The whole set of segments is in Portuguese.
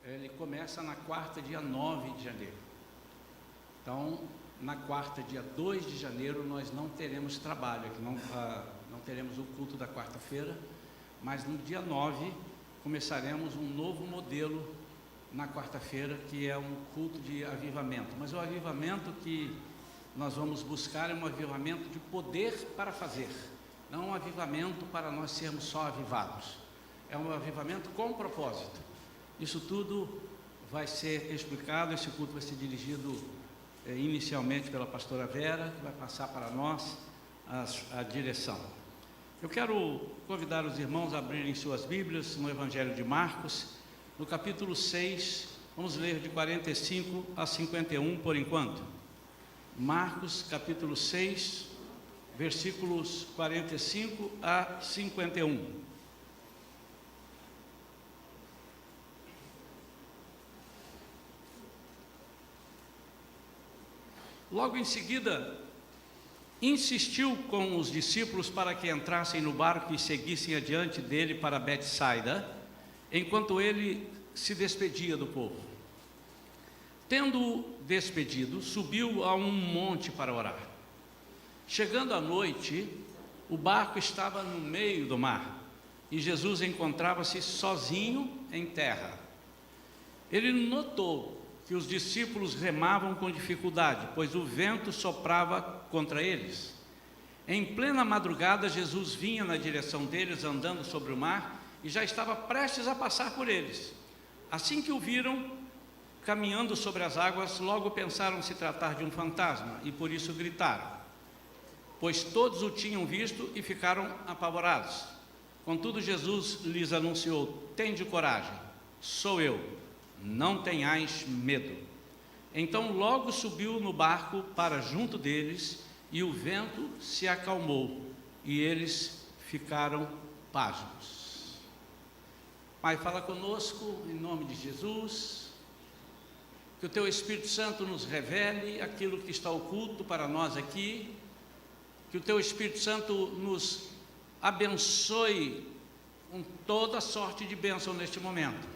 ele começa na quarta, dia 9 de janeiro. Então, na quarta, dia 2 de janeiro, nós não teremos trabalho, não teremos o culto da quarta-feira, mas no dia 9 começaremos um novo modelo na quarta-feira, que é um culto de avivamento. Mas o avivamento que nós vamos buscar é um avivamento de poder para fazer, não um avivamento para nós sermos só avivados. É um avivamento com propósito. Isso tudo vai ser explicado. Esse culto vai ser dirigido inicialmente pela pastora Vera, que vai passar para nós a direção. Eu quero convidar os irmãos a abrirem suas Bíblias no Evangelho de Marcos, no capítulo 6, vamos ler de 45 a 51 por enquanto. Marcos, capítulo 6, versículos 45 a 51. Logo em seguida, insistiu com os discípulos para que entrassem no barco e seguissem adiante dele para Betsaida, enquanto ele se despedia do povo. Tendo-o despedido, subiu a um monte para orar. Chegando à noite, o barco estava no meio do mar e Jesus encontrava-se sozinho em terra. Ele notou que os discípulos remavam com dificuldade, pois o vento soprava contra eles. Em plena madrugada, Jesus vinha na direção deles, andando sobre o mar, e já estava prestes a passar por eles. Assim que o viram caminhando sobre as águas, logo pensaram se tratar de um fantasma, e por isso gritaram, pois todos o tinham visto e ficaram apavorados. Contudo, Jesus lhes anunciou: tende coragem, sou eu, não tenhais medo. Então logo subiu no barco para junto deles, e o vento se acalmou, e eles ficaram pasmos. Pai, fala conosco em nome de Jesus, que o Teu Espírito Santo nos revele aquilo que está oculto para nós aqui, que o Teu Espírito Santo nos abençoe com toda sorte de bênção neste momento,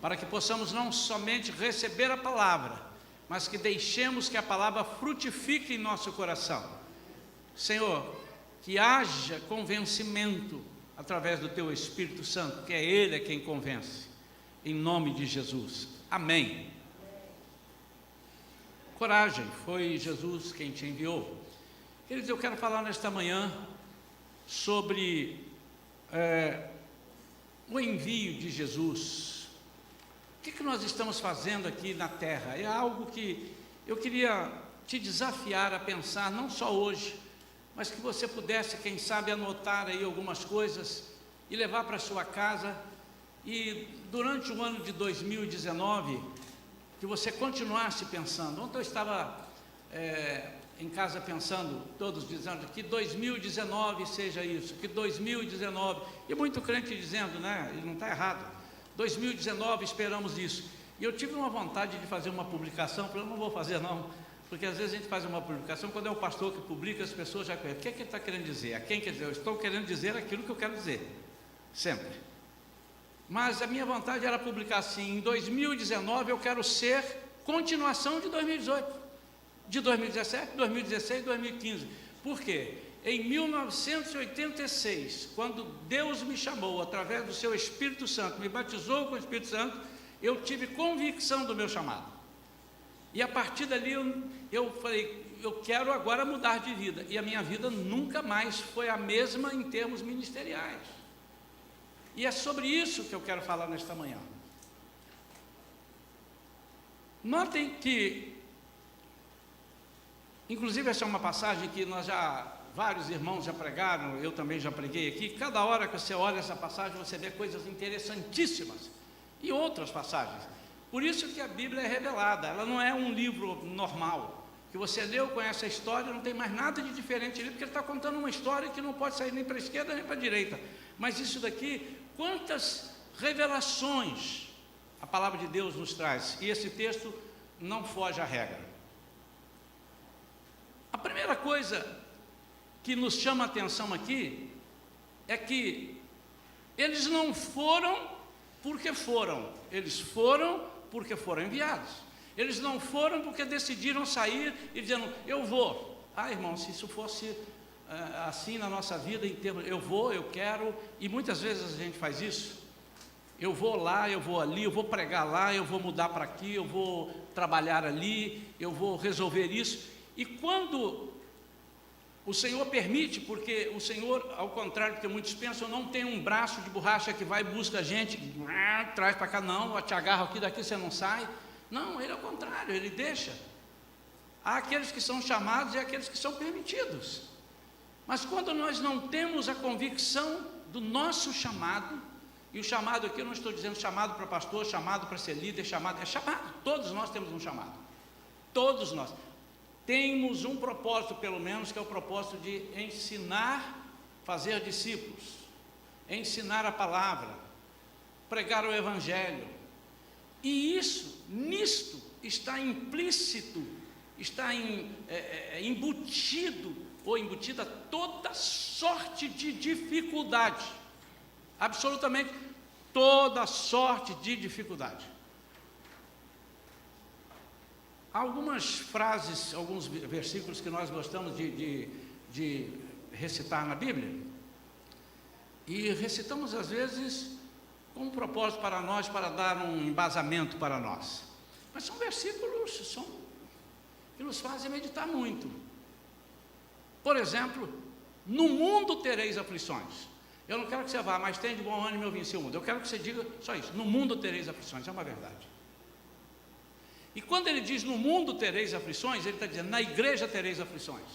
para que possamos não somente receber a palavra, mas que deixemos que a palavra frutifique em nosso coração. Senhor, que haja convencimento através do Teu Espírito Santo, que é Ele quem convence, em nome de Jesus, amém. Coragem, foi Jesus quem te enviou. Queridos, eu quero falar nesta manhã sobre o envio de Jesus. O que nós estamos fazendo aqui na terra? É algo que eu queria te desafiar a pensar, não só hoje, mas que você pudesse, quem sabe, anotar aí algumas coisas e levar para a sua casa, e durante o ano de 2019, que você continuasse pensando. Ontem eu estava em casa pensando, todos dizendo que 2019 seja isso, que 2019, e muito crente dizendo, né, ele não está errado, 2019 esperamos isso. E eu tive uma vontade de fazer uma publicação, eu não vou fazer não, porque às vezes a gente faz uma publicação, quando é o pastor que publica, as pessoas já conhecem. O que é que ele está querendo dizer? A quem quer dizer? Eu estou querendo dizer aquilo que eu quero dizer, sempre. Mas a minha vontade era publicar assim: em 2019 eu quero ser continuação de 2018, de 2017, 2016, 2015. Por quê? Em 1986, quando Deus me chamou através do seu Espírito Santo, me batizou com o Espírito Santo, eu tive convicção do meu chamado. E a partir dali eu falei, eu quero agora mudar de vida. E a minha vida nunca mais foi a mesma em termos ministeriais. E é sobre isso que eu quero falar nesta manhã. Notem que, inclusive essa é uma passagem que vários irmãos já pregaram, eu também já preguei aqui. Cada hora que você olha essa passagem, você vê coisas interessantíssimas e outras passagens. Por isso que a Bíblia é revelada, ela não é um livro normal, que você leu, conhece a história, não tem mais nada de diferente ali, porque ele está contando uma história que não pode sair nem para a esquerda nem para a direita. Mas isso daqui, quantas revelações a palavra de Deus nos traz, e esse texto não foge à regra. A primeira coisa que nos chama a atenção aqui é que eles não foram porque foram. Eles foram porque foram enviados. Eles não foram porque decidiram sair e dizendo, eu vou. Ah, irmão, se isso fosse assim na nossa vida, em termos, eu vou, eu quero, e muitas vezes a gente faz isso. Eu vou lá, eu vou ali, eu vou pregar lá, eu vou mudar para aqui, eu vou trabalhar ali, eu vou resolver isso. E quando o Senhor permite, porque o Senhor, ao contrário do que muitos pensam, não tem um braço de borracha que vai e busca a gente, traz para cá, não, te agarro aqui, daqui você não sai. Não, Ele é o contrário, Ele deixa. Há aqueles que são chamados e aqueles que são permitidos. Mas quando nós não temos a convicção do nosso chamado, e o chamado aqui eu não estou dizendo chamado para pastor, chamado para ser líder, é chamado, todos nós temos um chamado, todos nós temos um propósito, pelo menos, que é o propósito de ensinar, fazer discípulos, ensinar a palavra, pregar o evangelho, e nisto está implícito, está embutido, ou embutida toda sorte de dificuldade, absolutamente toda sorte de dificuldade. Algumas frases, alguns versículos que nós gostamos de recitar na Bíblia, e recitamos às vezes com um propósito para nós, para dar um embasamento para nós, mas são versículos que nos fazem meditar muito. Por exemplo, no mundo tereis aflições. Eu não quero que você vá, mas tem de bom ânimo, eu venci o mundo. Eu quero que você diga só isso, no mundo tereis aflições, é uma verdade. E quando ele diz no mundo tereis aflições, ele está dizendo na igreja tereis aflições.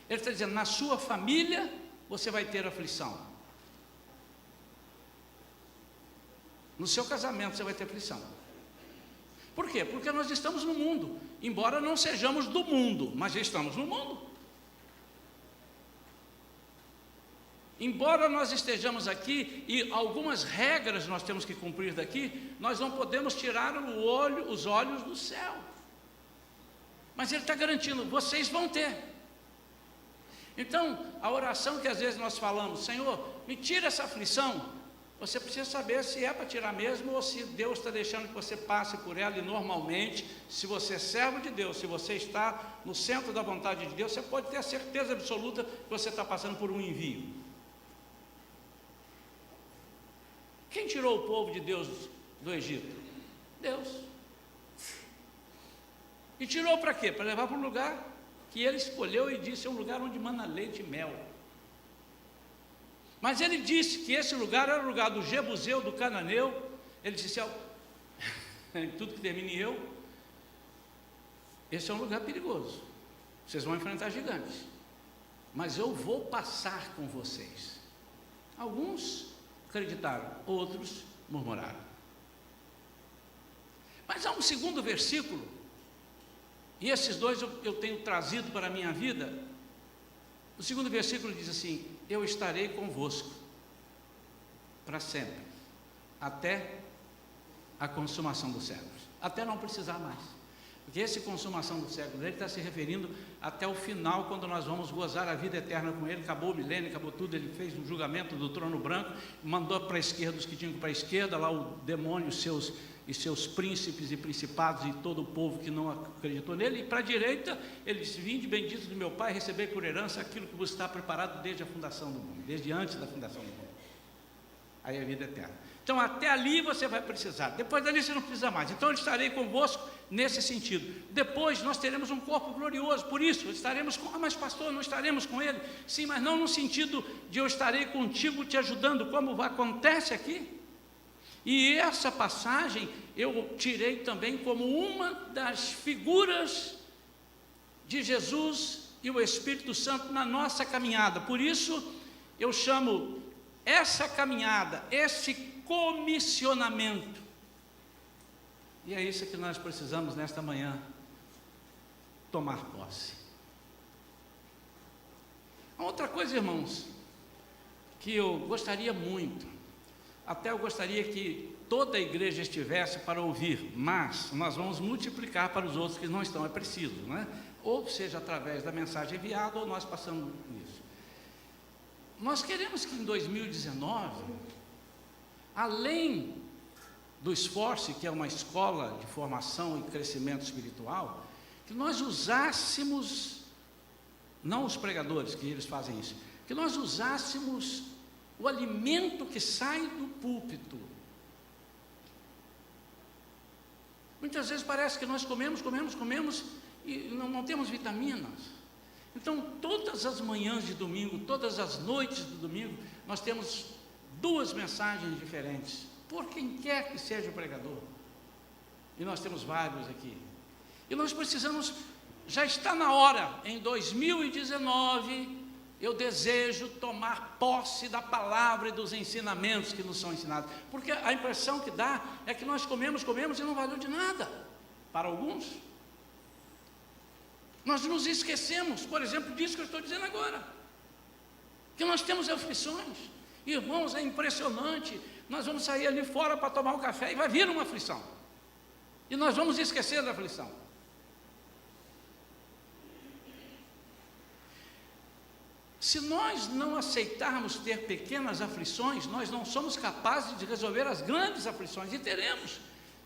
Ele está dizendo na sua família você vai ter aflição. No seu casamento você vai ter aflição. Por quê? Porque nós estamos no mundo, embora não sejamos do mundo, mas já estamos no mundo. Embora nós estejamos aqui e algumas regras nós temos que cumprir daqui, nós não podemos tirar os olhos do céu. Mas Ele está garantindo, vocês vão ter. Então, a oração que às vezes nós falamos, Senhor, me tira essa aflição, você precisa saber se é para tirar mesmo ou se Deus está deixando que você passe por ela. E normalmente, se você é servo de Deus, se você está no centro da vontade de Deus, você pode ter a certeza absoluta que você está passando por um envio. Quem tirou o povo de Deus do Egito? Deus. E tirou para quê? Para levar para um lugar que Ele escolheu e disse, é um lugar onde mana leite e mel. Mas Ele disse que esse lugar era o lugar do Jebuseu, do Cananeu. Ele disse, tudo que termina em eu, esse é um lugar perigoso, vocês vão enfrentar gigantes, mas eu vou passar com vocês. Alguns acreditaram, outros murmuraram. Mas há um segundo versículo, e esses dois eu tenho trazido para a minha vida. O segundo versículo diz assim, eu estarei convosco para sempre, até a consumação dos séculos, até não precisar mais, porque esse consumação dos séculos, ele está se referindo até o final, quando nós vamos gozar a vida eterna com Ele. Acabou o milênio, acabou tudo, Ele fez um julgamento do trono branco, mandou para a esquerda os que tinham que ir para a esquerda, lá o demônio e seus príncipes e principados e todo o povo que não acreditou nele, e para a direita Ele disse, vinde benditos do meu Pai, recebei por herança aquilo que vos está preparado desde a fundação do mundo, desde antes da fundação do mundo. Aí a vida eterna. Então até ali você vai precisar, depois dali você não precisa mais. Então eu estarei convosco nesse sentido. Depois nós teremos um corpo glorioso, por isso estaremos com, mas pastor, não estaremos com Ele? Sim, mas não no sentido de eu estarei contigo te ajudando, como acontece aqui. E essa passagem eu tirei também como uma das figuras de Jesus e o Espírito Santo na nossa caminhada. Por isso eu chamo essa caminhada, esse comissionamento, e é isso que nós precisamos nesta manhã tomar posse. Outra coisa, irmãos, que eu gostaria muito, até eu gostaria que toda a igreja estivesse para ouvir, mas nós vamos multiplicar para os outros que não estão, é preciso, né? Ou seja, através da mensagem enviada, ou nós passamos nisso. Nós queremos que em 2019 além do esforço, que é uma escola de formação e crescimento espiritual, que nós usássemos, não os pregadores, que eles fazem isso, que nós usássemos o alimento que sai do púlpito. Muitas vezes parece que nós comemos e não temos vitaminas. Então, todas as manhãs de domingo, todas as noites de domingo, nós temos 2 mensagens diferentes, por quem quer que seja o pregador. E nós temos vários aqui. E nós precisamos, já está na hora, em 2019, eu desejo tomar posse da palavra e dos ensinamentos que nos são ensinados. Porque a impressão que dá é que nós comemos e não valeu de nada, para alguns. Nós nos esquecemos, por exemplo, disso que eu estou dizendo agora, que nós temos aflições. Irmãos, é impressionante, nós vamos sair ali fora para tomar um café e vai vir uma aflição, e nós vamos esquecer da aflição. Se nós não aceitarmos ter pequenas aflições, nós não somos capazes de resolver as grandes aflições, e teremos,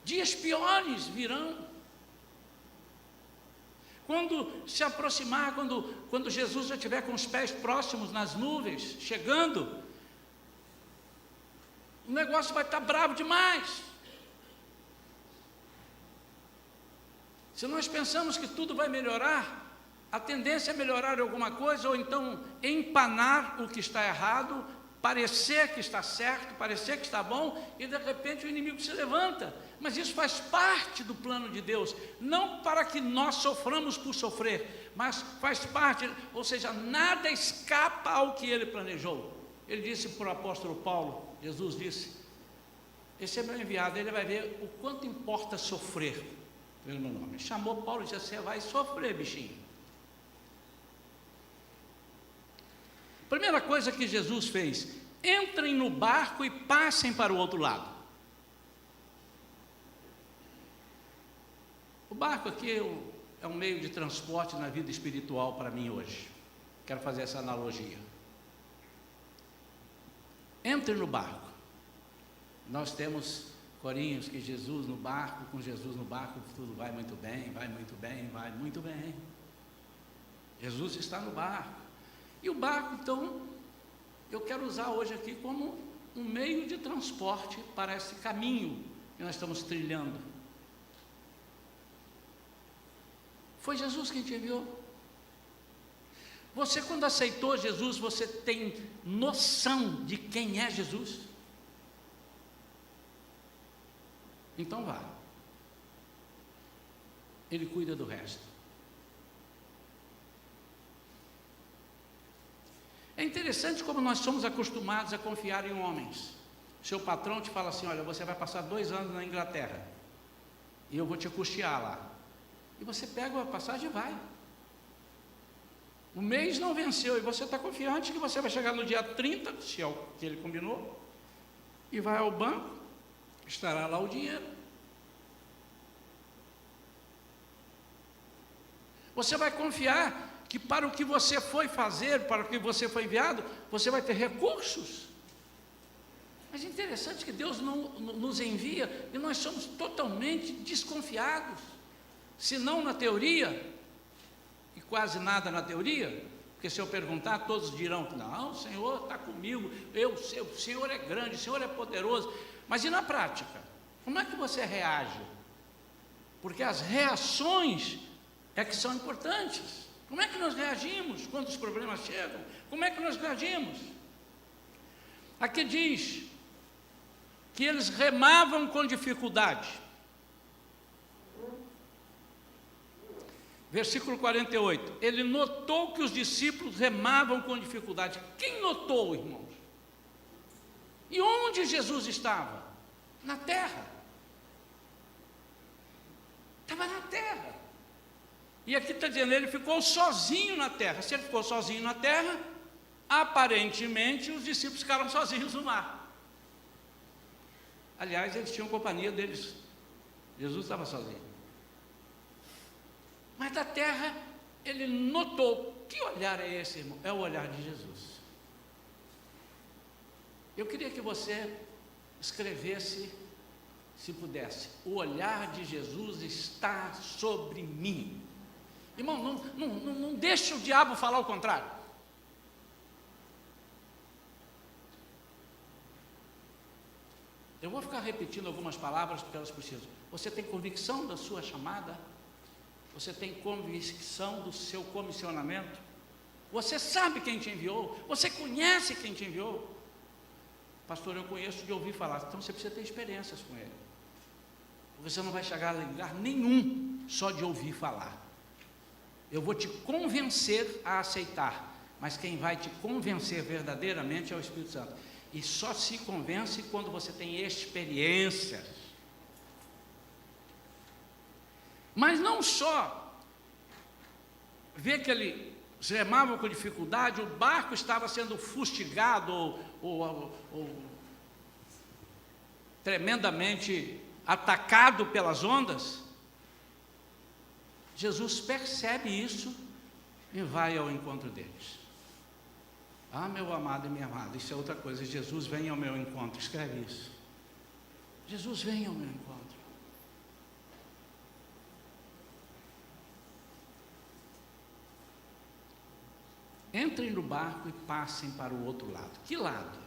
dias piores virão. Quando se aproximar, quando Jesus já estiver com os pés próximos nas nuvens, chegando, o negócio vai estar bravo demais. Se nós pensamos que tudo vai melhorar, a tendência é melhorar alguma coisa, ou então empanar o que está errado, parecer que está certo, parecer que está bom, e de repente o inimigo se levanta. Mas isso faz parte do plano de Deus, não para que nós soframos por sofrer, mas faz parte, ou seja, nada escapa ao que ele planejou. Ele disse para o apóstolo Paulo, Jesus disse: esse é meu enviado, ele vai ver o quanto importa sofrer pelo meu nome. Chamou Paulo e disse: você vai sofrer, bichinho. Primeira coisa que Jesus fez: entrem no barco e passem para o outro lado. O barco aqui é um meio de transporte na vida espiritual para mim hoje. Quero fazer essa analogia. Entre no barco. Nós temos corinhos que Jesus no barco, com Jesus no barco, tudo vai muito bem, vai muito bem, vai muito bem. Jesus está no barco. E o barco, então, eu quero usar hoje aqui como um meio de transporte para esse caminho que nós estamos trilhando. Foi Jesus quem te enviou. Você, quando aceitou Jesus, você tem noção de quem é Jesus? Então vá. Ele cuida do resto. É interessante como nós somos acostumados a confiar em homens. Seu patrão te fala assim: olha, você vai passar 2 anos na Inglaterra, e eu vou te custear lá. E você pega a passagem e vai. O mês não venceu, e você está confiante que você vai chegar no dia 30, se é o que ele combinou, e vai ao banco, estará lá o dinheiro. Você vai confiar que para o que você foi fazer, para o que você foi enviado, você vai ter recursos. Mas é interessante que Deus não nos envia e nós somos totalmente desconfiados, se não na teoria, e quase nada na teoria, porque se eu perguntar, todos dirão que não, o Senhor está comigo, o Senhor é grande, o Senhor é poderoso. Mas e na prática? Como é que você reage? Porque as reações é que são importantes. Como é que nós reagimos quando os problemas chegam? Como é que nós reagimos? Aqui diz que eles remavam com dificuldade. Versículo 48. Ele notou que os discípulos remavam com dificuldade. Quem notou, irmãos? E onde Jesus estava? Na terra. Estava na terra. E aqui está dizendo, ele ficou sozinho na terra. Se ele ficou sozinho na terra, aparentemente os discípulos ficaram sozinhos no mar. Aliás, eles tinham companhia deles. Jesus estava sozinho. Mas da terra, ele notou. Que olhar é esse, irmão? É o olhar de Jesus. Eu queria que você escrevesse, se pudesse: o olhar de Jesus está sobre mim. Irmão, não deixe o diabo falar o contrário. Eu vou ficar repetindo algumas palavras porque elas precisam. Você tem convicção da sua chamada? Você tem convicção do seu comissionamento? Você sabe quem te enviou? Você conhece quem te enviou? Pastor, eu conheço de ouvir falar. Então você precisa ter experiências com ele. Você não vai chegar a lugar nenhum só de ouvir falar. Eu vou te convencer a aceitar, mas quem vai te convencer verdadeiramente é o Espírito Santo. E só se convence quando você tem experiências. Mas não só ver que ele remava com dificuldade, o barco estava sendo fustigado ou tremendamente atacado pelas ondas. Jesus percebe isso e vai ao encontro deles. Ah, meu amado e minha amada, isso é outra coisa. Jesus vem ao meu encontro, escreve isso. Jesus vem ao meu encontro. Entrem no barco e passem para o outro lado. Que lado?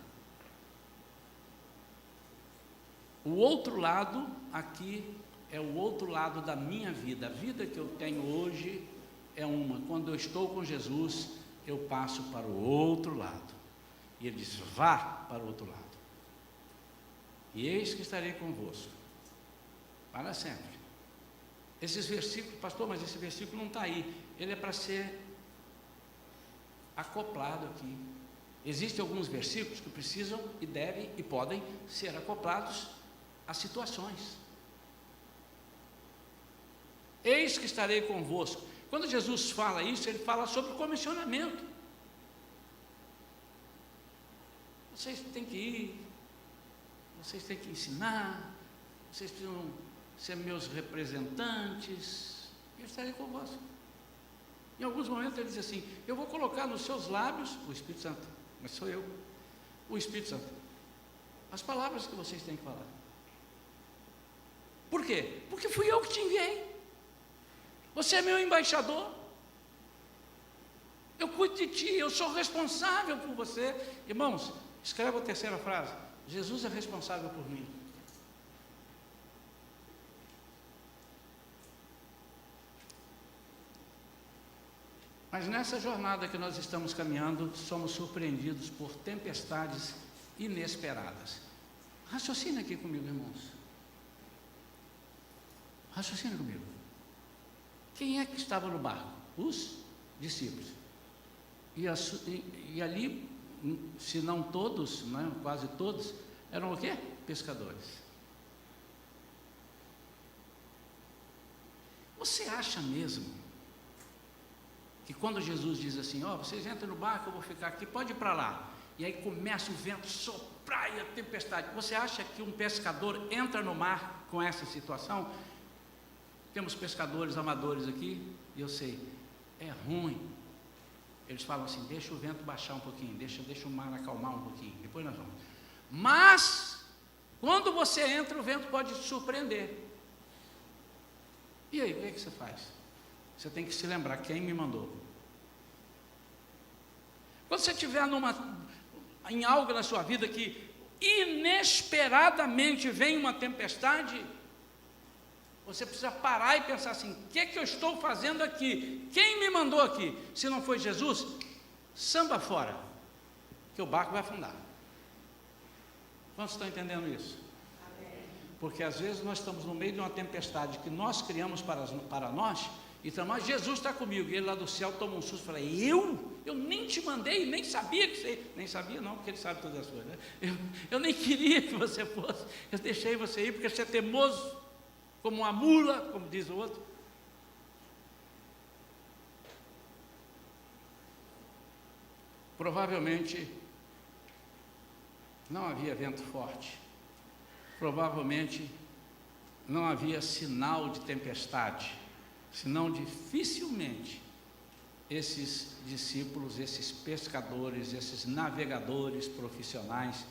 O outro lado aqui é o outro lado da minha vida. A vida que eu tenho hoje é uma. Quando eu estou com Jesus, eu passo para o outro lado. E ele diz: vá para o outro lado. E eis que estarei convosco para sempre. Esses versículos, pastor, mas esse versículo não está aí. Ele é para ser acoplado aqui. Existem alguns versículos que precisam e devem e podem ser acoplados a situações. Eis que estarei convosco. Quando Jesus fala isso, ele fala sobre comissionamento. Vocês têm que ir, vocês têm que ensinar, vocês precisam ser meus representantes. Eu estarei convosco. Em alguns momentos ele diz assim: eu vou colocar nos seus lábios, o Espírito Santo, mas sou eu, o Espírito Santo, as palavras que vocês têm que falar. Por quê? Porque fui eu que te enviei. Você é meu embaixador. Eu cuido de ti, eu sou responsável por você. Irmãos, escreva a terceira frase: Jesus é responsável por mim. Mas nessa jornada que nós estamos caminhando, somos surpreendidos por tempestades inesperadas. Raciocina aqui comigo, irmãos. Raciocina comigo. Quem é que estava no barco? Os discípulos. E ali, se não todos, né, quase todos, eram o quê? Pescadores. Você acha mesmo que quando Jesus diz assim: ó, vocês entram no barco, eu vou ficar aqui, pode ir para lá, e aí começa o vento soprar e a tempestade, você acha que um pescador entra no mar com essa situação? Temos pescadores amadores aqui, e eu sei, é ruim. Eles falam assim: deixa o vento baixar um pouquinho, deixa o mar acalmar um pouquinho, depois nós vamos. Mas, quando você entra, o vento pode te surpreender. E aí, o que é que você faz? Você tem que se lembrar quem me mandou. Quando você estiver em algo na sua vida que inesperadamente vem uma tempestade, você precisa parar e pensar assim: o que é que eu estou fazendo aqui? Quem me mandou aqui? Se não foi Jesus, samba fora, que o barco vai afundar. Quantos estão entendendo isso? Porque às vezes nós estamos no meio de uma tempestade que nós criamos para nós, então, mas Jesus está comigo, e ele lá do céu toma um susto e fala: eu nem te mandei, nem sabia que você, nem sabia não, porque ele sabe todas as coisas, né? Eu nem queria que você fosse, eu deixei você ir porque você é teimoso, como uma mula, como diz o outro. Provavelmente não havia vento forte, provavelmente não havia sinal de tempestade, senão dificilmente esses discípulos, esses pescadores, esses navegadores profissionais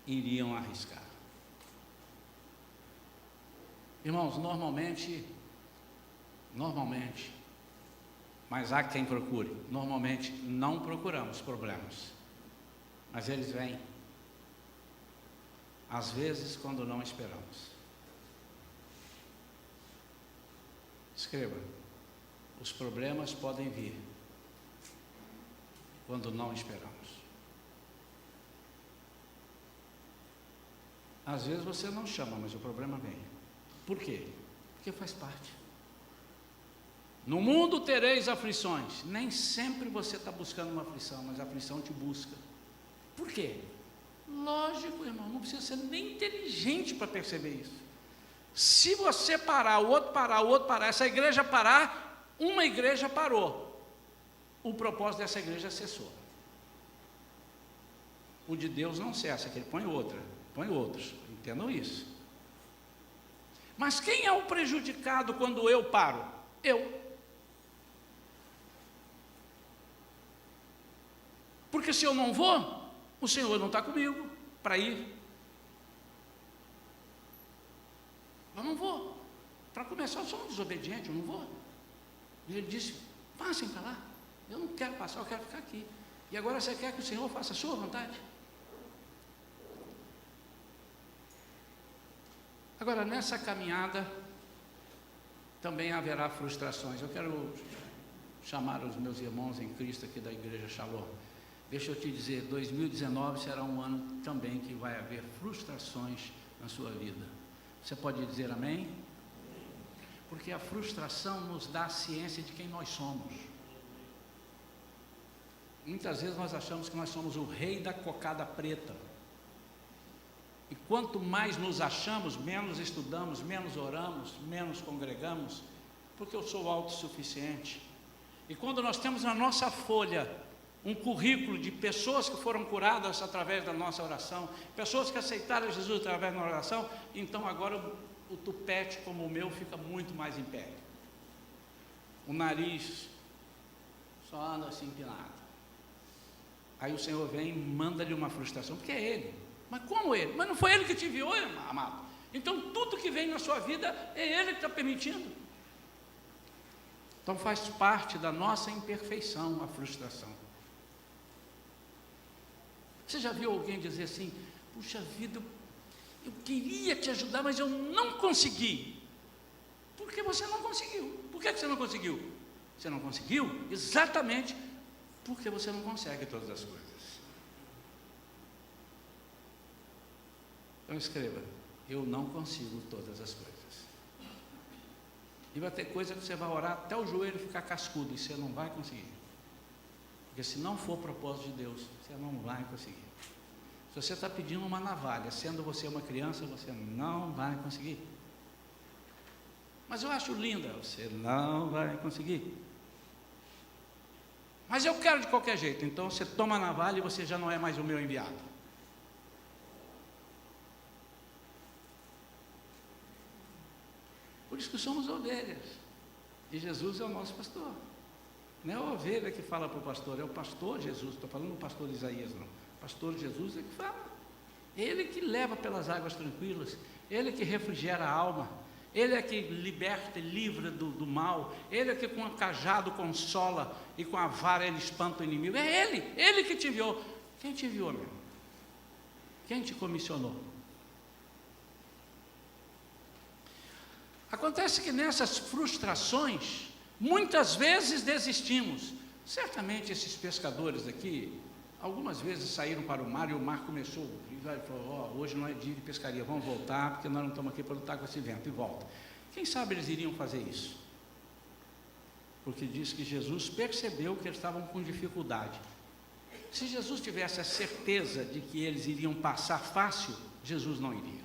iriam arriscar. Irmãos, normalmente, mas há quem procure, normalmente não procuramos problemas, mas eles vêm, às vezes quando não esperamos. Escreva, os problemas podem vir quando não esperamos. Às vezes você não chama, mas o problema vem. Por quê? Porque faz parte. No mundo tereis aflições. Nem sempre você está buscando uma aflição, mas a aflição te busca. Por quê? Lógico, irmão, não precisa ser nem inteligente para perceber isso. Se você parar, o outro parar, essa igreja parar, uma igreja parou. O propósito dessa igreja cessou. O de Deus não cessa, que ele põe outros, entendam isso. Mas quem é o prejudicado quando eu paro? Eu. Porque se eu não vou, o Senhor não está comigo para ir. Eu não vou. Para começar, eu sou um desobediente, eu não vou. E ele disse, passem para lá. Eu não quero passar, eu quero ficar aqui. E agora você quer que o Senhor faça a sua vontade? Agora, nessa caminhada, também haverá frustrações. Eu quero chamar os meus irmãos em Cristo aqui da Igreja Shalom. Deixa eu te dizer, 2019 será um ano também que vai haver frustrações na sua vida. Você pode dizer amém? Porque a frustração nos dá a ciência de quem nós somos. Muitas vezes nós achamos que nós somos o rei da cocada preta. E quanto mais nos achamos, menos estudamos, menos oramos, menos congregamos, porque eu sou autossuficiente. E quando nós temos na nossa folha um currículo de pessoas que foram curadas através da nossa oração, pessoas que aceitaram Jesus através da nossa oração, então agora o tupete como o meu fica muito mais em pé. O nariz só anda assim empinado. Aí o Senhor vem e manda-lhe uma frustração, porque é Ele. Mas como Ele? Mas não foi Ele que te enviou, amado. Então tudo que vem na sua vida é Ele que está permitindo. Então faz parte da nossa imperfeição a frustração. Você já viu alguém dizer assim, puxa vida, eu queria te ajudar, mas eu não consegui. Por que você não conseguiu? Por que você não conseguiu? Você não conseguiu exatamente porque você não consegue todas as coisas. Então escreva, eu não consigo todas as coisas. E vai ter coisa que você vai orar até o joelho ficar cascudo, e você não vai conseguir. Porque se não for propósito de Deus, você não vai conseguir. Se você está pedindo uma navalha, sendo você uma criança, você não vai conseguir. Mas eu acho linda, você não vai conseguir. Mas eu quero de qualquer jeito, então você toma a navalha e você já não é mais o meu enviado. Por isso que somos ovelhas, e Jesus é o nosso pastor. Não é a ovelha que fala para o pastor, é o pastor Jesus. Estou falando do pastor Isaías, não. O pastor Jesus é que fala. Ele que leva pelas águas tranquilas, Ele que refrigera a alma, Ele é que liberta e livra do mal, Ele é que com o cajado consola e com a vara Ele espanta o inimigo. É Ele que te enviou. Quem te enviou, meu? Quem te comissionou? Acontece que nessas frustrações, muitas vezes desistimos. Certamente esses pescadores aqui, algumas vezes saíram para o mar e o mar começou, e falou, hoje não é dia de pescaria, vamos voltar, porque nós não estamos aqui para lutar com esse vento, e volta. Quem sabe eles iriam fazer isso? Porque diz que Jesus percebeu que eles estavam com dificuldade. Se Jesus tivesse a certeza de que eles iriam passar fácil, Jesus não iria.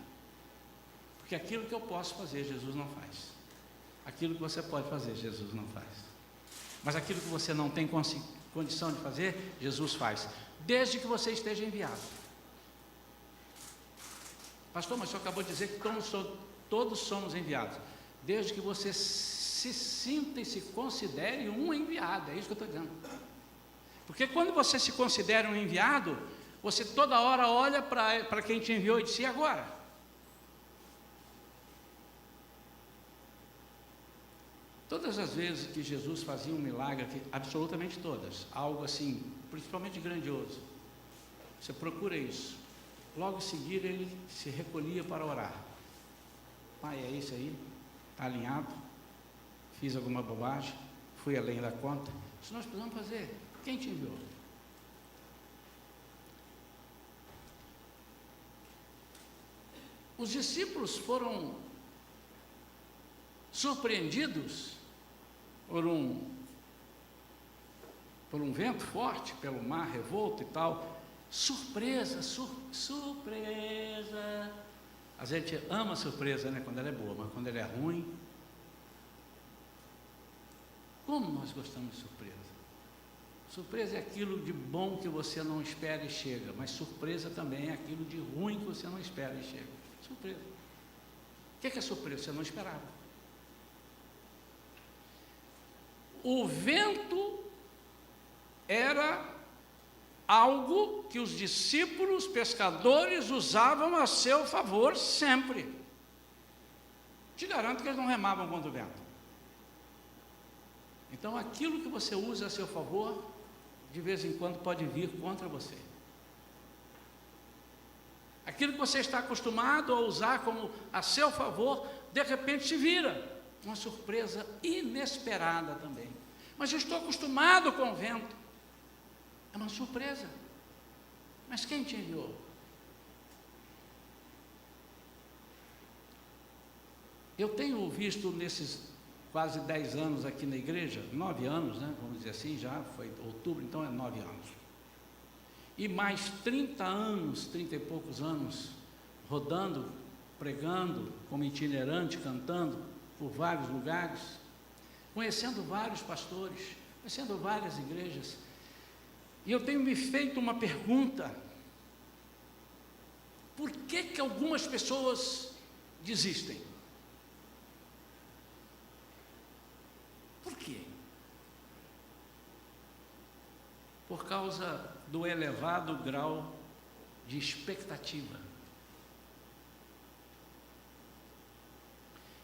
Porque aquilo que eu posso fazer, Jesus não faz. Aquilo que você pode fazer, Jesus não faz. Mas aquilo que você não tem condição de fazer, Jesus faz. Desde que você esteja enviado. Pastor, mas o senhor acabou de dizer que todos somos enviados. Desde que você se sinta e se considere um enviado. É isso que eu estou dizendo. Porque quando você se considera um enviado, você toda hora olha para quem te enviou e diz, e agora? Todas as vezes que Jesus fazia um milagre, absolutamente todas, algo assim, principalmente grandioso, você procura isso. Logo em seguida ele se recolhia para orar. Pai, é isso aí? Está alinhado? Fiz alguma bobagem? Fui além da conta? Isso nós precisamos fazer. Quem te enviou? Os discípulos foram surpreendidos por um vento forte, pelo mar revolto e tal. Surpresa, surpresa. A gente ama a surpresa, né, quando ela é boa, mas quando ela é ruim, como nós gostamos de surpresa? Surpresa é aquilo de bom que você não espera e chega, mas surpresa também é aquilo de ruim que você não espera e chega. Surpresa. O que é surpresa? Você não esperava. O vento era algo que os discípulos pescadores usavam a seu favor sempre. Te garanto que eles não remavam contra o vento. Então aquilo que você usa a seu favor, de vez em quando pode vir contra você. Aquilo que você está acostumado a usar como a seu favor, de repente se vira. Uma surpresa inesperada também. Mas eu estou acostumado com o vento. É uma surpresa. Mas quem te enviou? Eu tenho visto nesses quase 10 anos aqui na igreja, 9 anos, né? Vamos dizer assim, já foi outubro, então é 9 anos. E mais 30 anos, 30 e poucos anos, rodando, pregando, como itinerante, cantando por vários lugares, conhecendo vários pastores, conhecendo várias igrejas. E eu tenho me feito uma pergunta: por que algumas pessoas desistem? Por quê? Por causa do elevado grau de expectativa.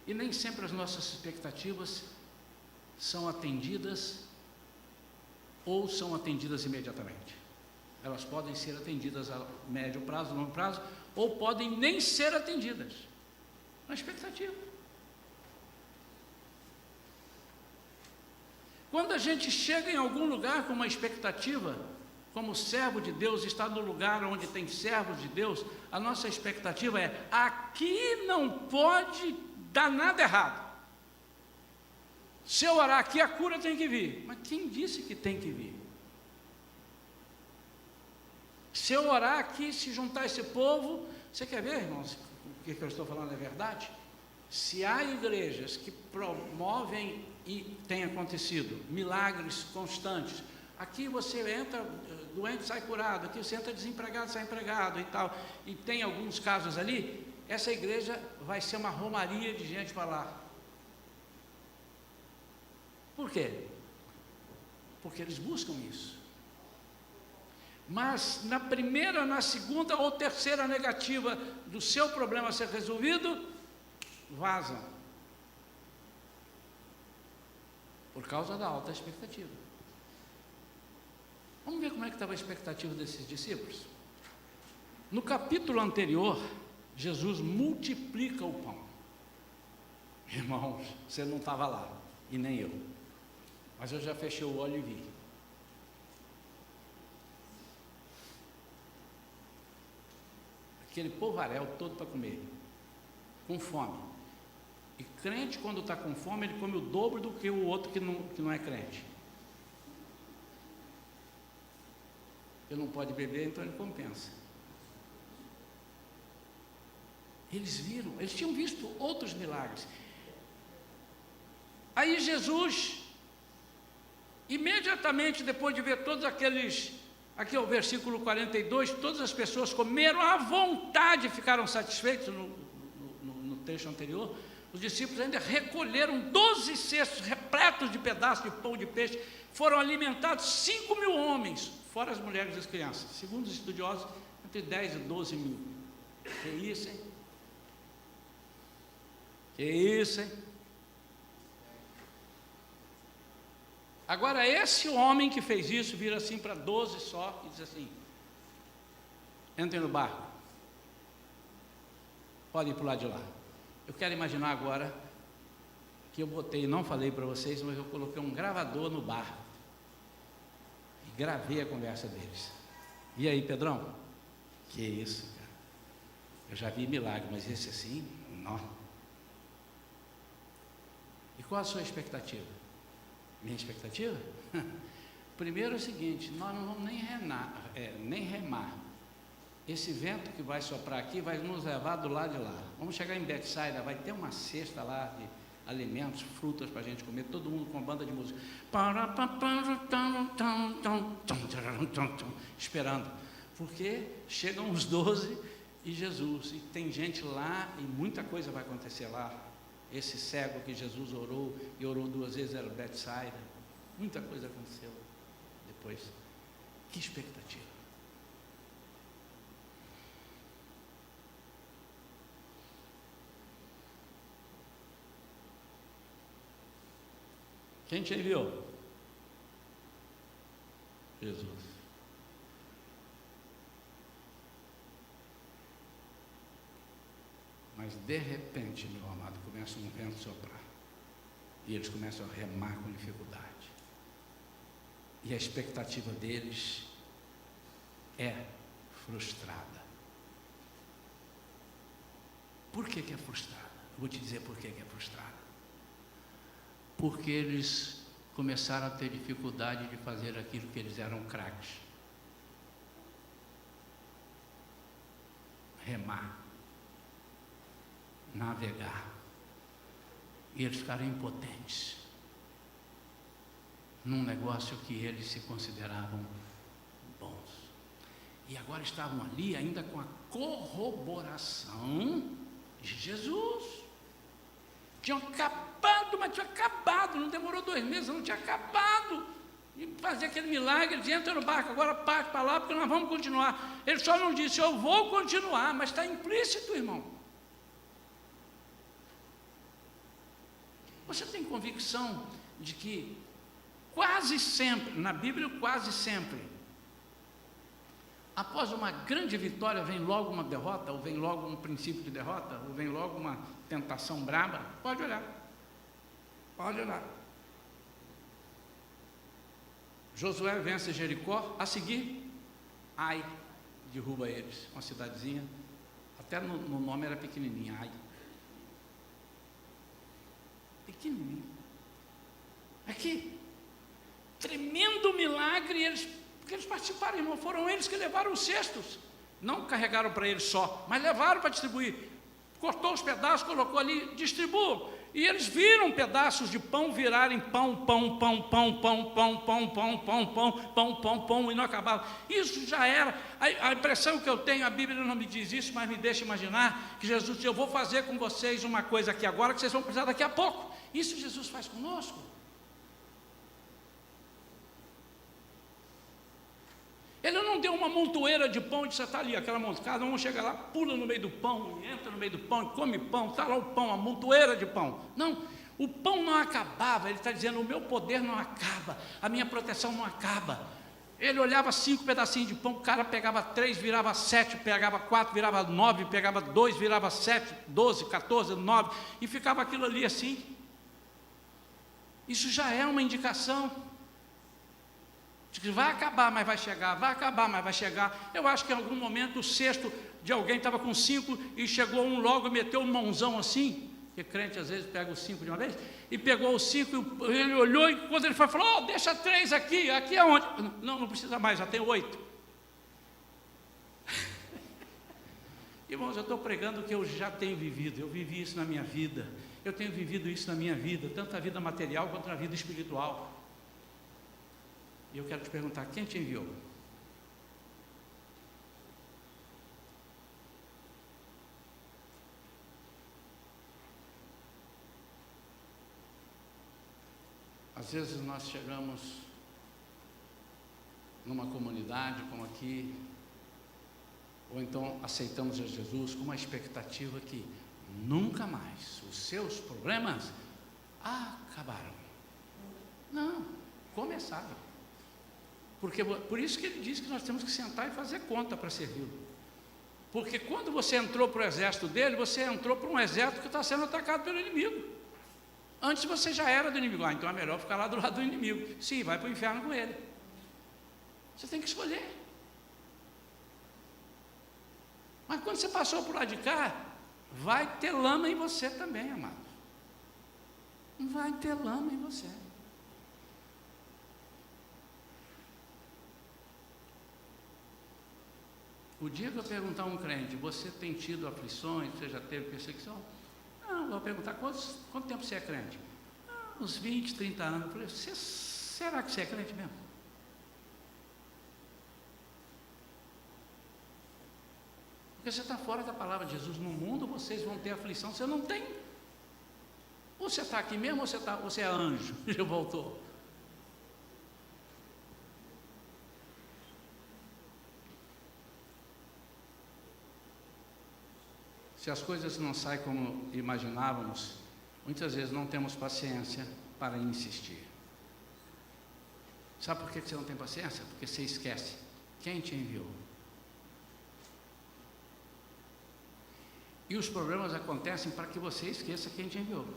E nem sempre as nossas expectativas são atendidas ou são atendidas imediatamente. Elas podem ser atendidas a médio prazo, longo prazo, ou podem nem ser atendidas. Uma expectativa. Quando a gente chega em algum lugar com uma expectativa, como servo de Deus, está no lugar onde tem servos de Deus, a nossa expectativa é: aqui não pode dar nada errado. Se eu orar aqui, a cura tem que vir. Mas quem disse que tem que vir? Se eu orar aqui, se juntar esse povo, você quer ver, irmãos, o que eu estou falando é verdade? Se há igrejas que promovem, e tem acontecido, milagres constantes, aqui você entra doente, sai curado, aqui você entra desempregado, sai empregado e tal, e tem alguns casos ali, essa igreja vai ser uma romaria de gente para lá. Por quê? Porque eles buscam isso. Mas na primeira, na segunda ou terceira negativa do seu problema ser resolvido, vazam. Por causa da alta expectativa. Vamos ver como é que estava a expectativa desses discípulos. No capítulo anterior, Jesus multiplica o pão. Irmãos, você não estava lá, e nem eu. Mas eu já fechei o olho e vi. Aquele povaréu todo para comer, com fome. E crente, quando está com fome, ele come o dobro do que o outro que não é crente. Ele não pode beber, então ele compensa. Eles viram, eles tinham visto outros milagres. Aí Jesus, imediatamente depois de ver todos aqueles, aqui é o versículo 42, todas as pessoas comeram à vontade e ficaram satisfeitos. No texto anterior, os discípulos ainda recolheram 12 cestos repletos de pedaços de pão de peixe, foram alimentados 5.000 homens, fora as mulheres e as crianças. Segundo os estudiosos, entre 10 e 12 mil. Que isso, hein? Que isso, hein? Agora, esse homem que fez isso, vira assim para 12 só e diz assim: entrem no barco, pode ir para o lado de lá. Eu quero imaginar agora que eu botei, não falei para vocês, mas eu coloquei um gravador no barco e gravei a conversa deles. E aí, Pedrão? Que isso, cara? Eu já vi milagre, mas esse assim, não. E qual a sua expectativa? Minha expectativa? Primeiro é o seguinte: nós não vamos nem remar. Esse vento que vai soprar aqui vai nos levar do lado de lá. Vamos chegar em Betsaida, vai ter uma cesta lá de alimentos, frutas para a gente comer, todo mundo com uma banda de música, esperando, porque chegam os 12 e Jesus, e tem gente lá e muita coisa vai acontecer lá. Esse cego que Jesus orou, e orou 2 vezes, era Betsaida, muita coisa aconteceu depois. Que expectativa! Quem te enviou? Jesus. Mas de repente, meu amado, começa um vento a soprar. E eles começam a remar com dificuldade. E a expectativa deles é frustrada. Por que é frustrada? Eu vou te dizer por que é frustrada. Porque eles começaram a ter dificuldade de fazer aquilo que eles eram craques. Remar, navegar. E eles ficaram impotentes num negócio que eles se consideravam bons. E agora estavam ali ainda com a corroboração de Jesus. Tinham acabado, mas tinha acabado, não demorou 2 meses, não tinha acabado de fazer aquele milagre. Eles entram no barco, agora parte para lá, porque nós vamos continuar. Ele só não disse: eu vou continuar, mas está implícito, irmão. Você tem convicção de que quase sempre, na Bíblia quase sempre, após uma grande vitória vem logo uma derrota, ou vem logo um princípio de derrota, ou vem logo uma tentação braba? Pode olhar. Pode olhar. Josué vence Jericó, a seguir, Ai derruba eles, uma cidadezinha, até no nome era pequenininha, Ai. Pequenininho. Aqui, tremendo milagre, porque eles participaram, irmão, foram eles que levaram os cestos, não carregaram para eles só, mas levaram para distribuir, cortou os pedaços, colocou ali, distribuam, e eles viram pedaços de pão virarem pão, e não acabava. Isso já era, a impressão que eu tenho, a Bíblia não me diz isso, mas me deixa imaginar, que Jesus disse: eu vou fazer com vocês uma coisa aqui agora, que vocês vão precisar daqui a pouco. Isso Jesus faz conosco. Ele não deu uma montoeira de pão e disse: está ali, aquela montoeira, cada um chega lá, pula no meio do pão, entra no meio do pão, come pão, está lá o pão, a montoeira de pão. Não, o pão não acabava. Ele está dizendo: o meu poder não acaba, a minha proteção não acaba. Ele olhava 5 pedacinhos de pão, o cara pegava 3, virava 7, pegava 4, virava 9, pegava 2, virava 7, 12, 14, 9, e ficava aquilo ali assim. Isso já é uma indicação de que vai acabar, mas vai chegar, vai acabar, mas vai chegar. Eu acho que em algum momento o cesto de alguém estava com 5 e chegou um logo e meteu um mãozão assim, porque crente às vezes pega os 5 de uma vez, e pegou os 5, ele olhou, e quando ele foi, falou: deixa 3 aqui, aqui é onde? Não precisa mais, já tem 8. Irmãos, eu estou pregando o que eu já tenho vivido, eu vivi isso na minha vida, eu tenho vivido isso na minha vida, tanto na vida material quanto na vida espiritual. E eu quero te perguntar: quem te enviou? Às vezes nós chegamos numa comunidade como aqui, ou então aceitamos a Jesus com uma expectativa que nunca mais os seus problemas acabaram. Não. começaram. Porque, por isso que ele diz que nós temos que sentar e fazer conta para servi-lo. Porque quando você entrou para o exército dele, você entrou para um exército que está sendo atacado pelo inimigo. Antes você já era do inimigo. Então é melhor ficar lá do lado do inimigo. Sim, vai para o inferno com ele. Você tem que escolher. Mas quando você passou por lá de cá, vai ter lama em você também, amado. Vai ter lama em você. O dia que eu perguntar a um crente, você tem tido aflições, você já teve perseguição? Não, eu vou perguntar, quanto tempo você é crente? Uns 20, 30 anos. Eu falei, será que você é crente mesmo? Porque você está fora da palavra de Jesus. No mundo vocês vão ter aflição, você não tem. Ou você está aqui mesmo, ou você é anjo, já voltou. Se as coisas não saem como imaginávamos, muitas vezes não temos paciência para insistir. Sabe por que você não tem paciência? Porque você esquece quem te enviou. E os problemas acontecem para que você esqueça quem te enviou.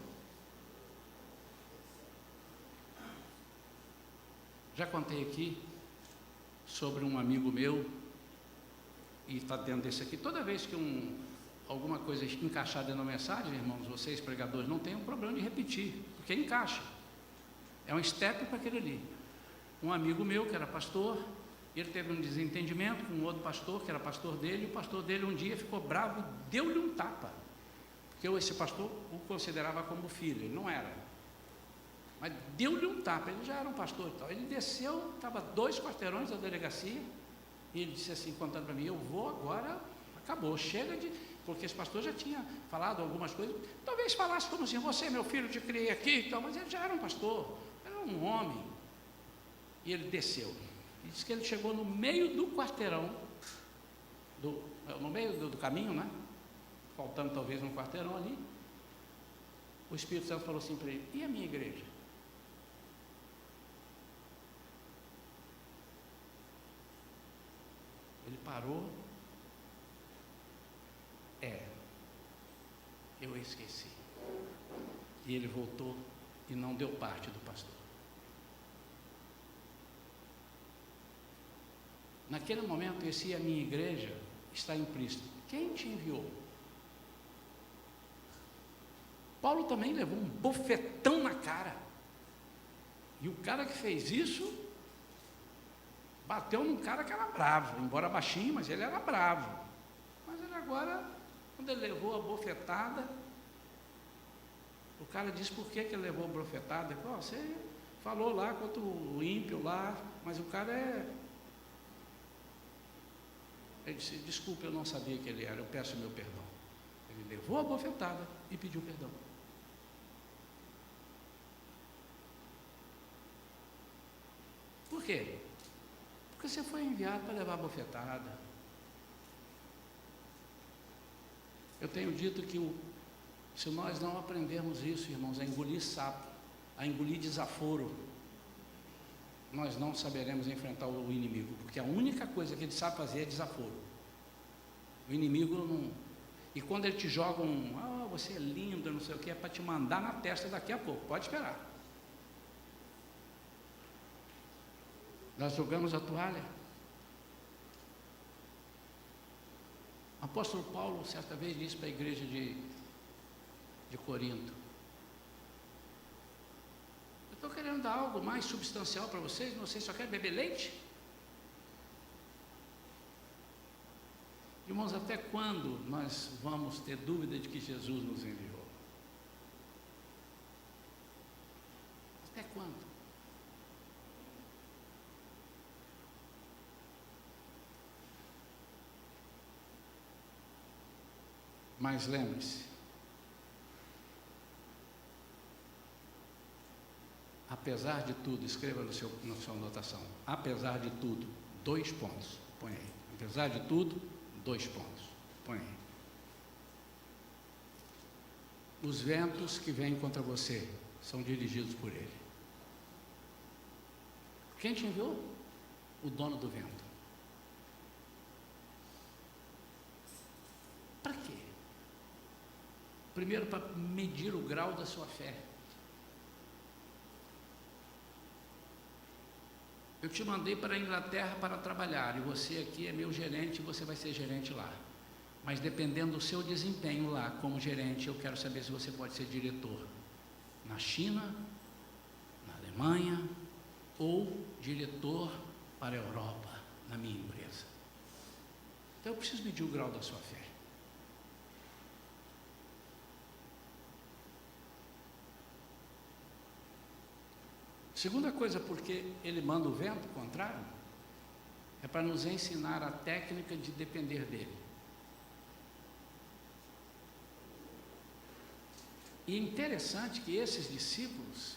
Já contei aqui sobre um amigo meu, e está dentro desse aqui, toda vez que alguma coisa encaixada na mensagem, irmãos, vocês pregadores, não tem um problema de repetir, porque encaixa. É um step para aquele ali. Um amigo meu, que era pastor, ele teve um desentendimento com um outro pastor, que era pastor dele, e o pastor dele um dia ficou bravo e deu-lhe um tapa. Porque esse pastor o considerava como filho, ele não era. Mas deu-lhe um tapa, ele já era um pastor e tal. Ele desceu, estava 2 quarteirões da delegacia, e ele disse assim, contando para mim, eu vou agora, acabou, chega de... Porque esse pastor já tinha falado algumas coisas, talvez falasse como assim, você, meu filho, te criei aqui e tal, mas ele já era um pastor, era um homem. E ele desceu. E disse que ele chegou no meio do quarteirão, no meio do caminho, né? Faltando talvez um quarteirão ali. O Espírito Santo falou assim para ele, e a minha igreja? Ele parou. Eu esqueci. E ele voltou e não deu parte do pastor. Naquele momento, a minha igreja está implícito. Quem te enviou? Paulo também levou um bofetão na cara. E o cara que fez isso, bateu num cara que era bravo, embora baixinho, mas ele era bravo. Mas ele agora... Quando ele levou a bofetada, o cara disse por que ele levou a bofetada. Ele falou, você falou lá contra o ímpio lá, mas o cara é... Ele disse, desculpa, eu não sabia que ele era, eu peço meu perdão. Ele levou a bofetada e pediu perdão. Por quê? Porque você foi enviado para levar a bofetada. Eu tenho dito que se nós não aprendermos isso, irmãos, a engolir sapo, a engolir desaforo, nós não saberemos enfrentar o inimigo, porque a única coisa que ele sabe fazer é desaforo. O inimigo não... E quando ele te joga você é lindo, não sei o que, é para te mandar na testa daqui a pouco, pode esperar. Nós jogamos a toalha. O apóstolo Paulo, certa vez, disse para a igreja de Corinto, eu estou querendo dar algo mais substancial para vocês só querem beber leite? Irmãos, até quando nós vamos ter dúvida de que Jesus nos enviou? Até quando? Mas lembre-se, apesar de tudo, escreva na sua anotação, apesar de tudo, 2 pontos, põe aí, apesar de tudo, 2 pontos, põe aí. Os ventos que vêm contra você são dirigidos por Ele. Quem te enviou? O dono do vento. Para quê? Primeiro, para medir o grau da sua fé. Eu te mandei para a Inglaterra para trabalhar, e você aqui é meu gerente, e você vai ser gerente lá. Mas dependendo do seu desempenho lá como gerente, eu quero saber se você pode ser diretor na China, na Alemanha, ou diretor para a Europa, na minha empresa. Então eu preciso medir o grau da sua fé. Segunda coisa, porque ele manda o vento contrário, é para nos ensinar a técnica de depender dele. E é interessante que esses discípulos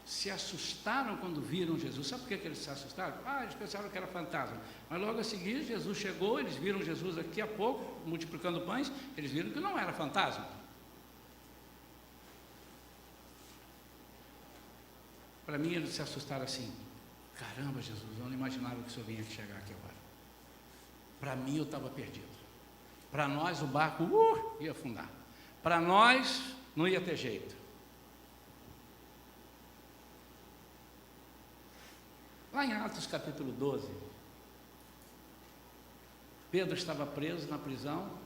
se assustaram quando viram Jesus. Sabe por que eles se assustaram? Eles pensaram que era fantasma. Mas logo a seguir, Jesus chegou, eles viram Jesus daqui a pouco, multiplicando pães, eles viram que não era fantasma. Para mim, eles se assustaram assim: caramba, Jesus, eu não imaginava que o senhor vinha chegar aqui agora. Para mim, eu estava perdido. Para nós, o barco ia afundar. Para nós, não ia ter jeito. Lá em Atos capítulo 12, Pedro estava preso na prisão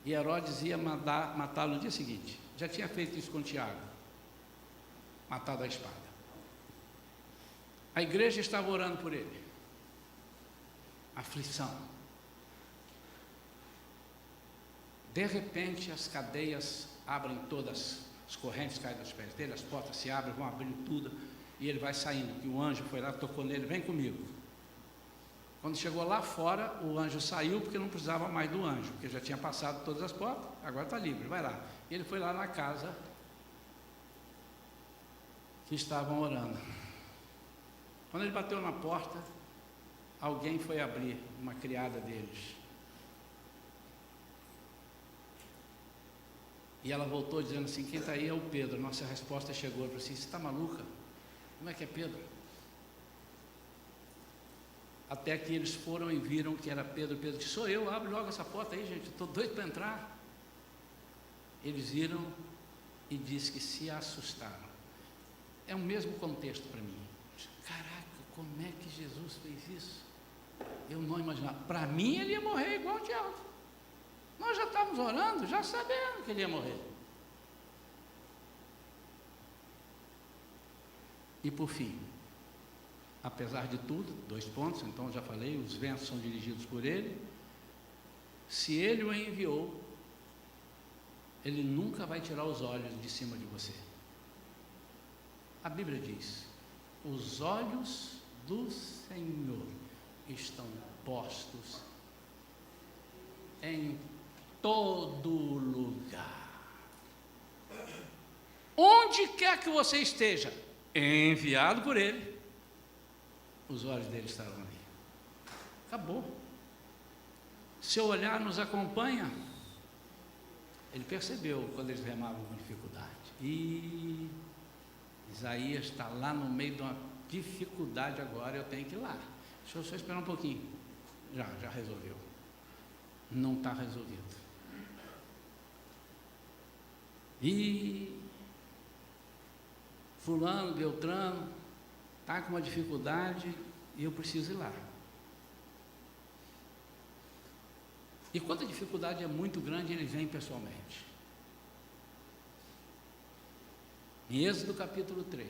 e Herodes ia matá-lo no dia seguinte. Já tinha feito isso com Tiago, matado à espada. A igreja estava orando por ele. Aflição. De repente as cadeias abrem todas, as correntes caem dos pés dele, as portas se abrem, vão abrindo tudo, e ele vai saindo, e o anjo foi lá, tocou nele: vem comigo. Quando chegou lá fora, o anjo saiu, porque não precisava mais do anjo, porque já tinha passado todas as portas, agora está livre, vai lá. E ele foi lá na casa que estavam orando. Quando ele bateu na porta, alguém foi abrir, uma criada deles. E ela voltou dizendo assim: quem está aí é o Pedro. Nossa resposta chegou, ele falou assim: você está maluca? Como é que é Pedro? Até que eles foram e viram que era Pedro. Pedro disse: sou eu, abre logo essa porta aí, gente, estou doido para entrar. Eles viram e disse que se assustaram. É o mesmo contexto para mim. Caraca, como é que Jesus fez isso? Eu não imaginava. Para mim ele ia morrer igual o diabo. Nós já estávamos orando, já sabendo que ele ia morrer. E por fim, apesar de tudo, 2 pontos, então eu já falei, os ventos são dirigidos por ele. Se ele o enviou, ele nunca vai tirar os olhos de cima de você. A Bíblia diz: os olhos do Senhor estão postos em todo lugar. Onde quer que você esteja, enviado por ele, os olhos dele estarão ali. Acabou. Seu olhar nos acompanha. Ele percebeu quando eles remavam com dificuldade. E Isaías está lá no meio de uma dificuldade agora, eu tenho que ir lá. Deixa eu só esperar um pouquinho. Já resolveu. Não está resolvido. E fulano, Beltrano, está com uma dificuldade e eu preciso ir lá. E quando a dificuldade é muito grande, ele vem pessoalmente. Em Êxodo capítulo 3,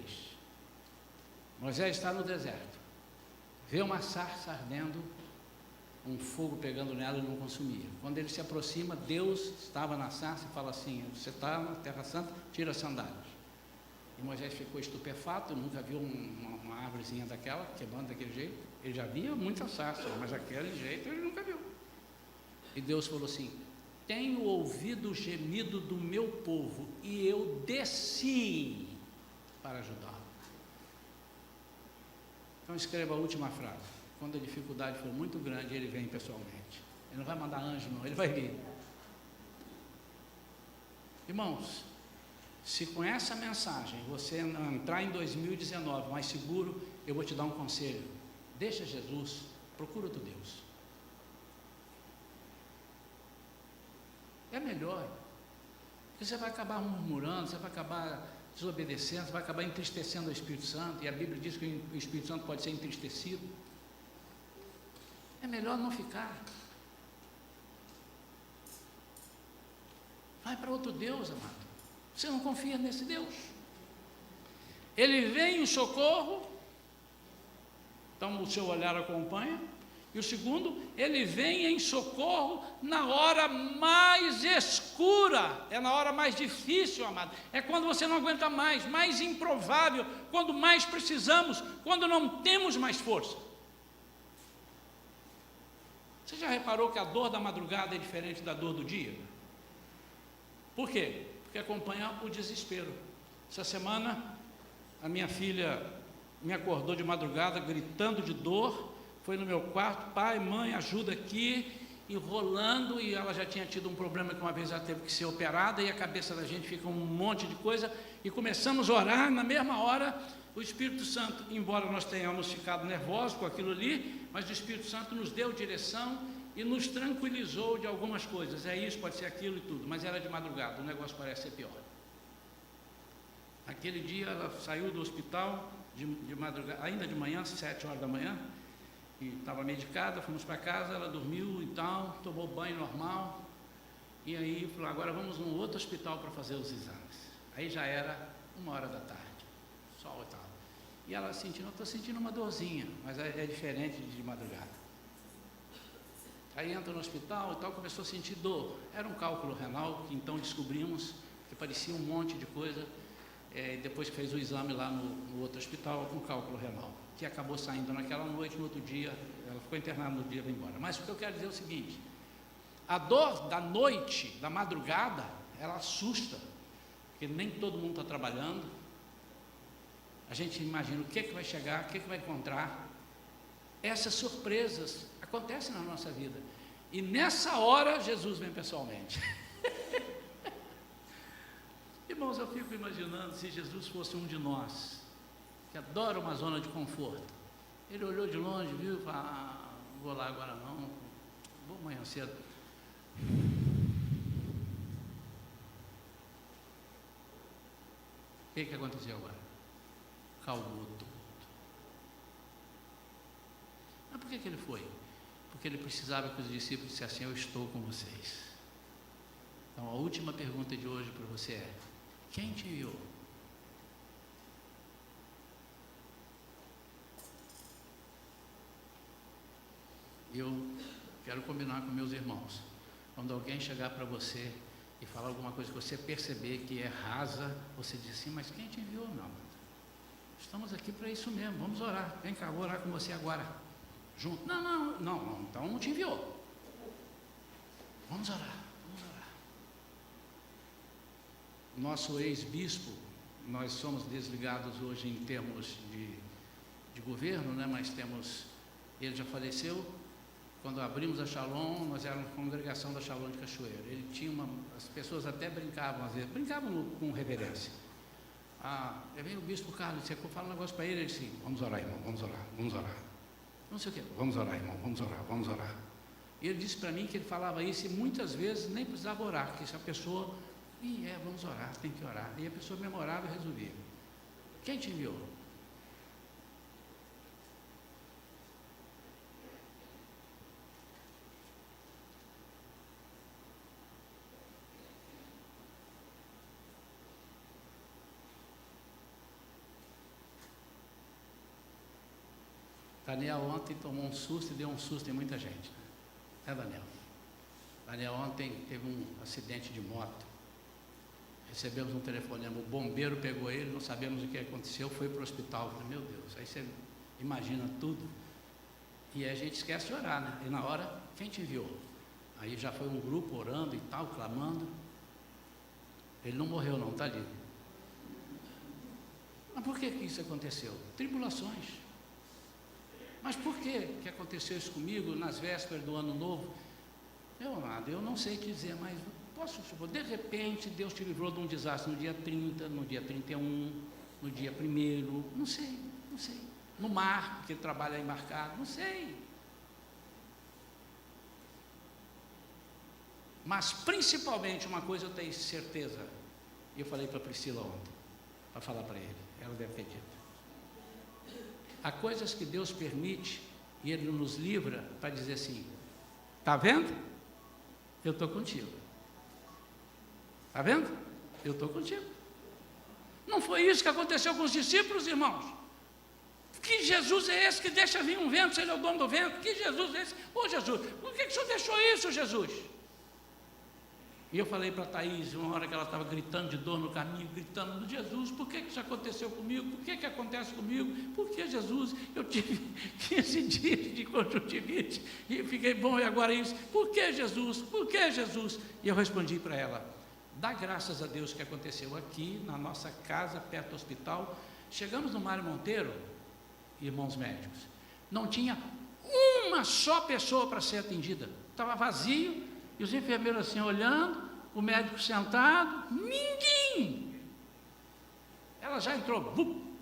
Moisés está no deserto, vê uma sarça ardendo, um fogo pegando nela e não consumia. Quando ele se aproxima, Deus estava na sarça e fala assim: você está na Terra Santa, tira as sandálias. E Moisés ficou estupefato, nunca viu uma árvorezinha daquela, queimando daquele jeito. Ele já via muita sarça, mas aquele jeito ele nunca viu. E Deus falou assim: tenho ouvido o gemido do meu povo e eu desci para ajudá-lo. Então escreva a última frase: quando a dificuldade for muito grande, ele vem pessoalmente. Ele não vai mandar anjo não, ele vai vir. Irmãos, Se com essa mensagem você não entrar em 2019 mais seguro, eu vou te dar um conselho: deixa Jesus, procura outro Deus. É melhor, porque você vai acabar murmurando, você vai acabar desobedecendo, você vai acabar entristecendo o Espírito Santo, e a Bíblia diz que o Espírito Santo pode ser entristecido. É melhor não ficar. Vai para outro Deus, amado. Você não confia nesse Deus? Ele vem em socorro, então o seu olhar acompanha. E o segundo, ele vem em socorro na hora mais escura, é na hora mais difícil, amado. É quando você não aguenta mais improvável, quando mais precisamos, quando não temos mais força. Você já reparou que a dor da madrugada é diferente da dor do dia? Por quê? Porque acompanha o desespero. Essa semana, a minha filha me acordou de madrugada gritando de dor, foi no meu quarto: pai, mãe, ajuda aqui, enrolando, e ela já tinha tido um problema que uma vez ela teve que ser operada, e a cabeça da gente fica um monte de coisa, e começamos a orar. Na mesma hora, o Espírito Santo, embora nós tenhamos ficado nervosos com aquilo ali, mas o Espírito Santo nos deu direção e nos tranquilizou de algumas coisas. É isso, pode ser aquilo e tudo, mas era de madrugada, o negócio parece ser pior. Aquele dia ela saiu do hospital de madrugada, ainda de manhã, 7 horas da manhã, e estava medicada. Fomos para casa, ela dormiu e tal, tomou banho normal, e aí falou: agora vamos num outro hospital para fazer os exames. Aí já era 1h da tarde, sol e tal, e ela sentindo: eu estou sentindo uma dorzinha, mas é diferente de madrugada. Aí entra no hospital e tal, começou a sentir dor, era um cálculo renal, que então descobrimos que parecia um monte de coisa, depois que fez o exame lá no outro hospital, um cálculo renal, que acabou saindo naquela noite. No outro dia, ela ficou internada, no dia vai embora. Mas o que eu quero dizer é o seguinte: a dor da noite, da madrugada, ela assusta, porque nem todo mundo está trabalhando, a gente imagina o que vai chegar, o que vai encontrar. Essas surpresas acontecem na nossa vida, e nessa hora Jesus vem pessoalmente. Irmãos, eu fico imaginando se Jesus fosse um de nós, que adora uma zona de conforto. Ele olhou de longe, viu e falou: não vou lá agora não, vou amanhã cedo. O que aconteceu agora? Calmou tudo. Mas por que ele foi? Porque ele precisava que os discípulos dissessem: eu estou com vocês. Então a última pergunta de hoje para você é: quem te enviou? Eu quero combinar com meus irmãos: quando alguém chegar para você e falar alguma coisa que você perceber que é rasa, você diz assim: mas quem te enviou, meu amado? Estamos aqui para isso mesmo, vamos orar, vem cá, vou orar com você agora, junto. Não, então não te enviou. Vamos orar. Nosso ex-bispo, nós somos desligados hoje em termos de governo, né? Mas ele já faleceu. Quando abrimos a Shalom, nós éramos congregação da Shalom de Cachoeira. Ele tinha as pessoas até brincavam, às vezes, com reverência. Aí vem o bispo Carlos, você fala um negócio para ele disse: vamos orar, irmão, vamos orar. Não sei o que, vamos orar, irmão, vamos orar. E ele disse para mim que ele falava isso e muitas vezes nem precisava orar, que se a pessoa... vamos orar, tem que orar. E a pessoa memorava e resolvia. Quem te enviou? Daniel ontem tomou um susto e deu um susto em muita gente. Daniel? Daniel ontem teve um acidente de moto. Recebemos um telefonema, o bombeiro pegou ele, não sabemos o que aconteceu, foi para o hospital. Falei: meu Deus, aí você imagina tudo. E a gente esquece de orar, né? E na hora, quem te enviou? Aí já foi um grupo orando e tal, clamando. Ele não morreu não, está ali. Mas por que isso aconteceu? Tribulações. Mas por que aconteceu isso comigo nas vésperas do ano novo? Meu amado, eu não sei te dizer, mas posso supor, de repente Deus te livrou de um desastre no dia 30, no dia 31, no dia 1º, não sei, no mar, porque ele trabalha embarcado, não sei. Mas principalmente uma coisa eu tenho certeza, e eu falei para a Priscila ontem, para falar para ele, ela deve ter dito. Há coisas que Deus permite e Ele nos livra para dizer assim: está vendo? Eu estou contigo. Está vendo? Eu estou contigo. Não foi isso que aconteceu com os discípulos, irmãos? Que Jesus é esse que deixa vir um vento, se Ele é o dono do vento? Que Jesus é esse? Ô Jesus, por que o Senhor deixou isso, Jesus? E eu falei para a Thaís, uma hora que ela estava gritando de dor no caminho, gritando: Jesus, por que isso aconteceu comigo? Por que acontece comigo? Por que, Jesus? Eu tive 15 dias de conjuntivite e fiquei bom, e agora isso? Por que, Jesus? Por que, Jesus? E eu respondi para ela: dá graças a Deus que aconteceu aqui, na nossa casa, perto do hospital. Chegamos no Mário Monteiro, irmãos médicos, não tinha uma só pessoa para ser atendida, estava vazio. E os enfermeiros assim olhando, o médico sentado, ninguém. Ela já entrou. Bum.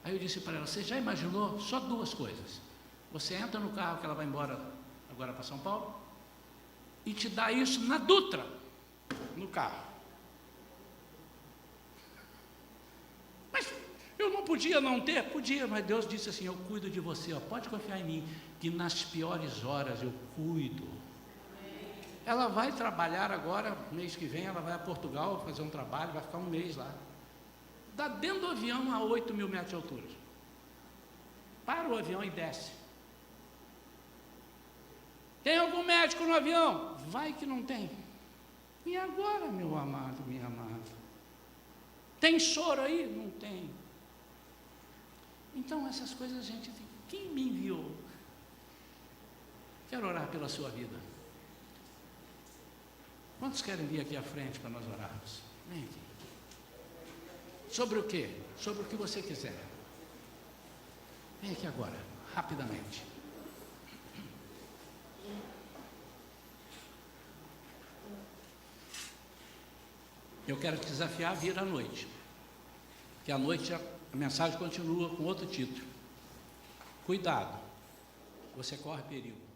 Aí eu disse para ela: você já imaginou só 2 coisas? Você entra no carro que ela vai embora agora para São Paulo e te dá isso na Dutra, no carro. Mas eu não podia não ter? Podia, mas Deus disse assim: eu cuido de você, ó, pode confiar em mim, que nas piores horas eu cuido. Ela vai trabalhar agora, mês que vem, ela vai a Portugal fazer um trabalho, vai ficar um mês lá. Dá dentro do avião a 8.000 metros de altura. Para o avião e desce. Tem algum médico no avião? Vai que não tem. E agora, meu amado, minha amada? Tem soro aí? Não tem. Então essas coisas a gente tem. Quem me enviou? Quero orar pela sua vida. Quantos querem vir aqui à frente para nós orarmos? Vem aqui. Sobre o quê? Sobre o que você quiser. Vem aqui agora, rapidamente. Eu quero te desafiar a vir à noite. Porque à noite a mensagem continua com outro título. Cuidado, você corre perigo.